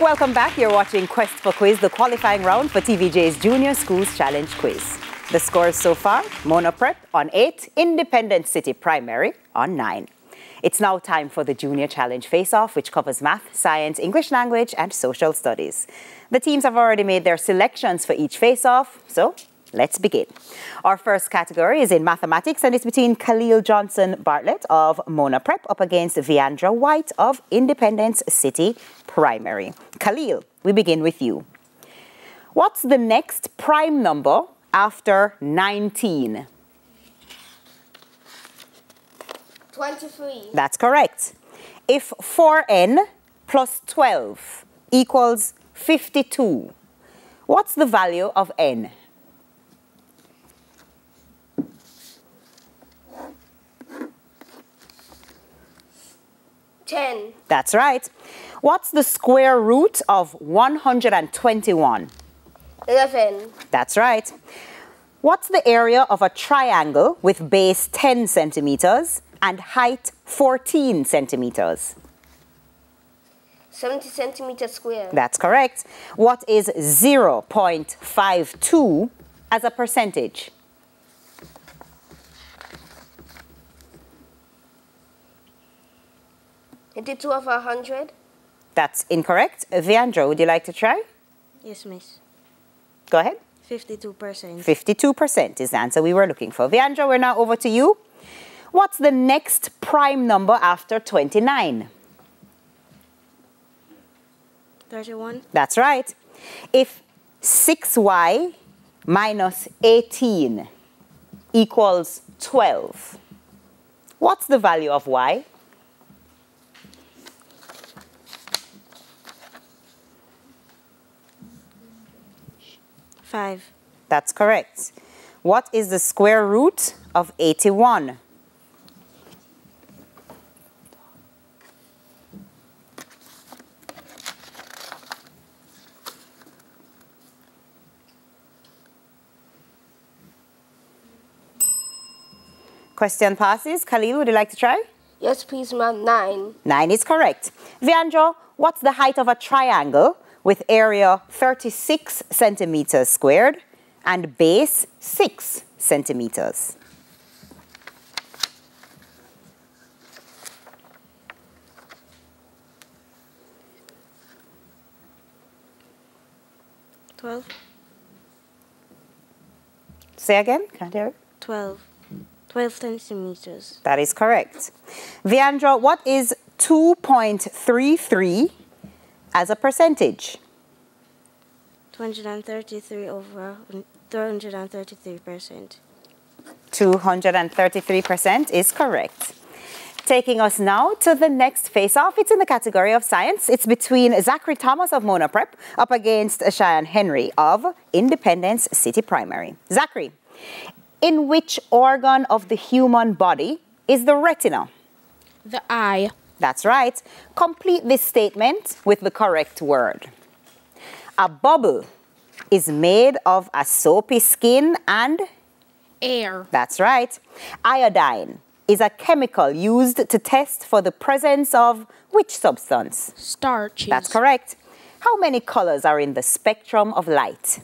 Welcome back. You're watching Quest for Quiz, the qualifying round for TVJ's Junior Schools Challenge Quiz. The scores so far: Mona Prep on 8, Independence City Primary on 9. It's now time for the Junior Challenge Face-Off, which covers math, science, English language, and social studies. The teams have already made their selections for each face-off, so let's begin. Our first category is in mathematics, and it's between Khalil Johnson Bartlett of Mona Prep up against Viandra White of Independence City Primary. Khalil, we begin with you. What's the next prime number after 19? 23. That's correct. If 4n plus 12 equals 52, what's the value of n? 10. That's right. What's the square root of 121? 11. That's right. What's the area of a triangle with base 10 centimeters and height 14 centimeters? 70 centimeters squared. That's correct. What is 0.52 as a percentage? 82 over 100. That's incorrect. Viandra, would you like to try? Yes, miss. Go ahead. 52%. 52% is the answer we were looking for. Viandra, we're now over to you. What's the next prime number after 29? 31. That's right. If 6y minus 18 equals 12, what's the value of y? 5. That's correct. What is the square root of 81? 'Question passes. Khalil, would you like to try? Yes, please, ma'am. 9. 9 is correct. Viandra, what's the height of a triangle with area 36 centimeters squared and base 6 centimeters? $12. Say again, can't hear it. 12. 12 centimeters. That is correct. Viandra, what is 2.33 as a percentage? 233 over 233%. 233% is correct. Taking us now to the next face-off. It's in the category of science. It's between Zachary Thomas of Mona Prep up against Cheyenne Henry of Independence City Primary. Zachary, in which organ of the human body is the retina? The eye. That's right. Complete this statement with the correct word. A bubble is made of a soapy skin and Air. that's right. Iodine is a chemical used to test for the presence of which substance? Starches. That's correct. How many colors are in the spectrum of light?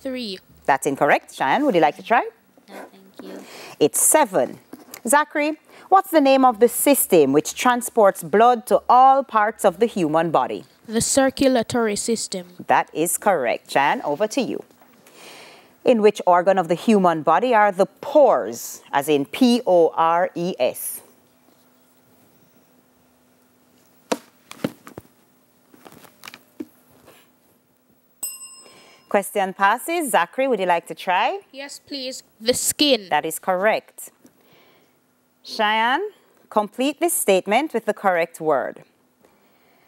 3. That's incorrect. Cheyenne, would you like to try? No, thank you. It's 7. Zachary, what's the name of the system which transports blood to all parts of the human body? The circulatory system. That is correct. Cheyenne, over to you. In which organ of the human body are the pores, as in P-O-R-E-S? Question passes. Zachary, would you like to try? Yes, please. The skin. That is correct. Cheyenne, complete this statement with the correct word.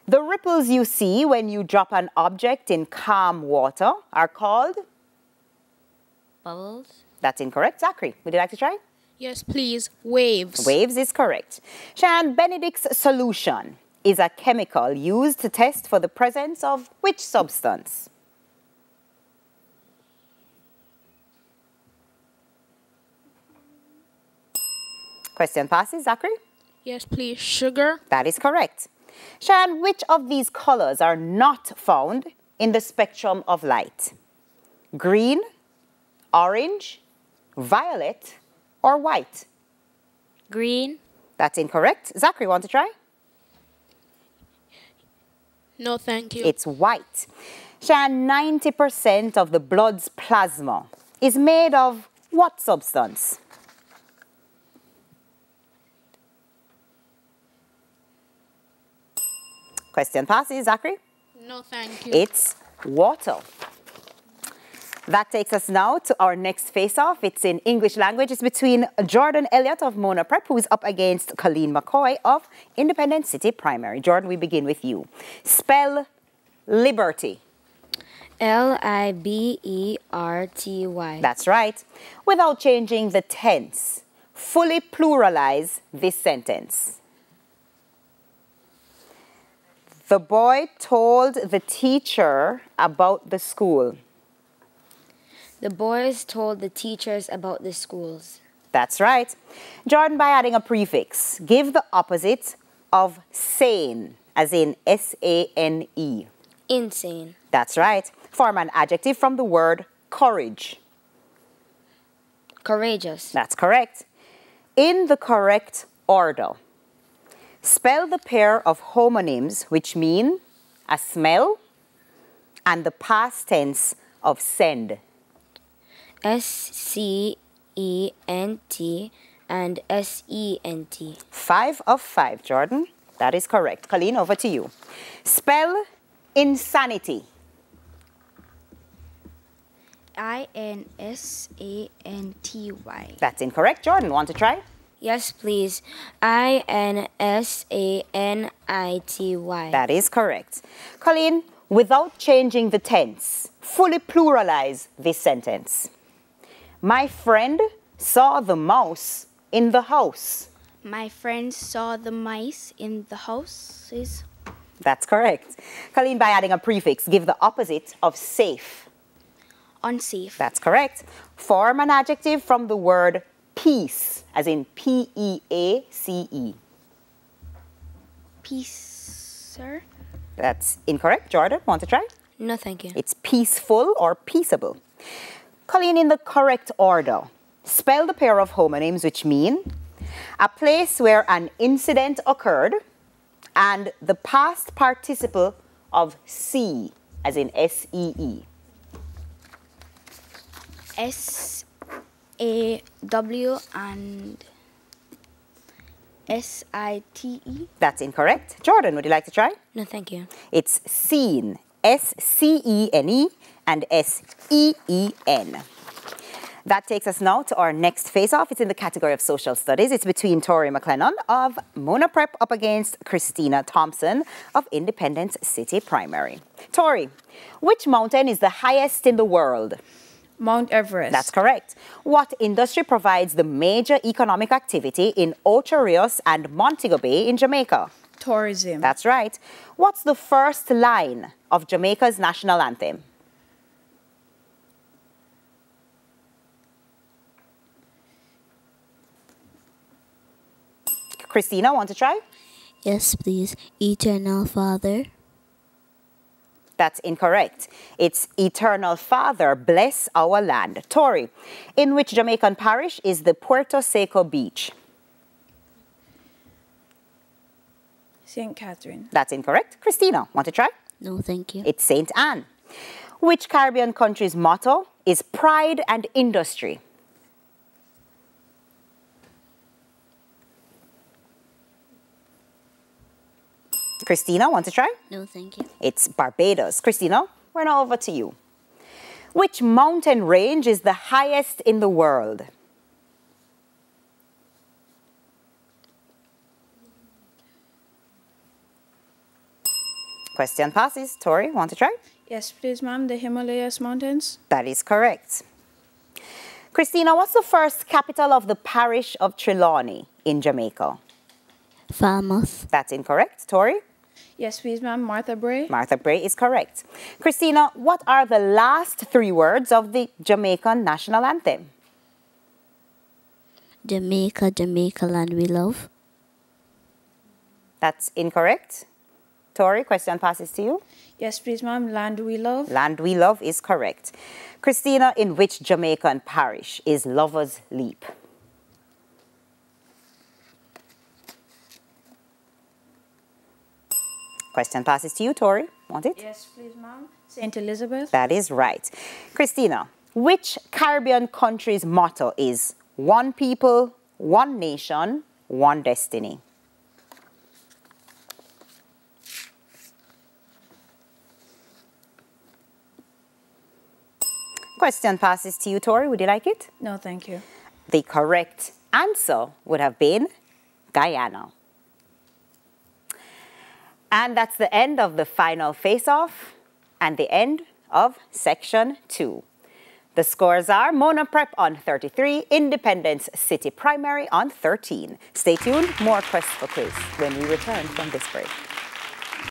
The ripples you see when you drop an object in calm water are called? Bubbles. That's incorrect. Zachary, would you like to try? Yes, please. Waves. Waves is correct. Cheyenne, Benedict's solution is a chemical used to test for the presence of which substance? Question passes. Zachary? Yes, please. Sugar. That is correct. Shan, which of these colors are not found in the spectrum of light? Green, orange, violet, or white? Green. That's incorrect. Zachary, want to try? No, thank you. It's white. Shan, 90% of the blood's plasma is made of what substance? Question passes. Zachary? No, thank you. It's water. That takes us now to our next face-off. It's in English language. It's between Jordan Elliott of Mona Prep, who's up against Colleen McCoy of Independent City Primary. Jordan, we begin with you. Spell liberty. Liberty. That's right. Without changing the tense, fully pluralize this sentence. The boy told the teacher about the school. The boys told the teachers about the schools. That's right. Jordan, by adding a prefix, give the opposite of sane, as in S-A-N-E. Insane. That's right. Form an adjective from the word courage. Courageous. That's correct. In the correct order. Spell the pair of homonyms which mean a smell and the past tense of send. S-C-E-N-T and S-E-N-T. 5 of 5, Jordan. That is correct. Colleen, over to you. Spell insanity. I-N-S-A-N-T-Y. That's incorrect. Jordan, want to try? Yes, please. I-N-S-A-N-I-T-Y. That is correct. Colleen, without changing the tense, fully pluralize this sentence. My friend saw the mouse in the house. My friend saw the mice in the houses. That's correct. Colleen, by adding a prefix, give the opposite of safe. Unsafe. That's correct. Form an adjective from the word peace, as in P-E-A-C-E. Peace, sir? That's incorrect. Jordan, want to try? No, thank you. It's peaceful or peaceable. Colleen, in the correct order, spell the pair of homonyms which mean a place where an incident occurred and the past participle of see, as in S-E-E. S-A-W and S-I-T-E. That's incorrect. Jordan, would you like to try? No, thank you. It's seen, S-C-E-N-E and S-E-E-N. That takes us now to our next face-off. It's in the category of social studies. It's between Tori McLennan of Mona Prep up against Christina Thompson of Independence City Primary. Tori, which mountain is the highest in the world? Mount Everest. That's correct. What industry provides the major economic activity in Ocho Rios and Montego Bay in Jamaica? Tourism. That's right. What's the first line of Jamaica's national anthem? Christina, want to try? Yes, please. Eternal Father. That's incorrect. It's Eternal Father, bless our land. Tori, in which Jamaican parish is the Puerto Seco beach? St. Catherine. That's incorrect. Christina, want to try? No, thank you. It's St. Anne. Which Caribbean country's motto is pride and industry? Christina, want to try? No, thank you. It's Barbados. Christina, we're now over to you. Which mountain range is the highest in the world? Question passes. Tori, want to try? Yes, please, ma'am. The Himalayas Mountains. That is correct. Christina, what's the first capital of the parish of Trelawney in Jamaica? Falmouth. That's incorrect. Tori? Yes, please, ma'am. Martha Bray. Martha Bray is correct. Christina, what are the last 3 words of the Jamaican national anthem? Jamaica, Jamaica land we love. That's incorrect. Tori, question passes to you. Yes, please, ma'am. Land we love. Land we love is correct. Christina, in which Jamaican parish is Lover's Leap? Question passes to you, Tori. Want it? Yes, please, ma'am. St. Elizabeth. That is right. Christina, which Caribbean country's motto is one people, one nation, one destiny? Question passes to you, Tori. Would you like it? No, thank you. The correct answer would have been Guyana. And that's the end of the final face-off and the end of section 2. The scores are Mona Prep on 33, Independence City Primary on 13. Stay tuned, more Quest for Quiz when we return from this break.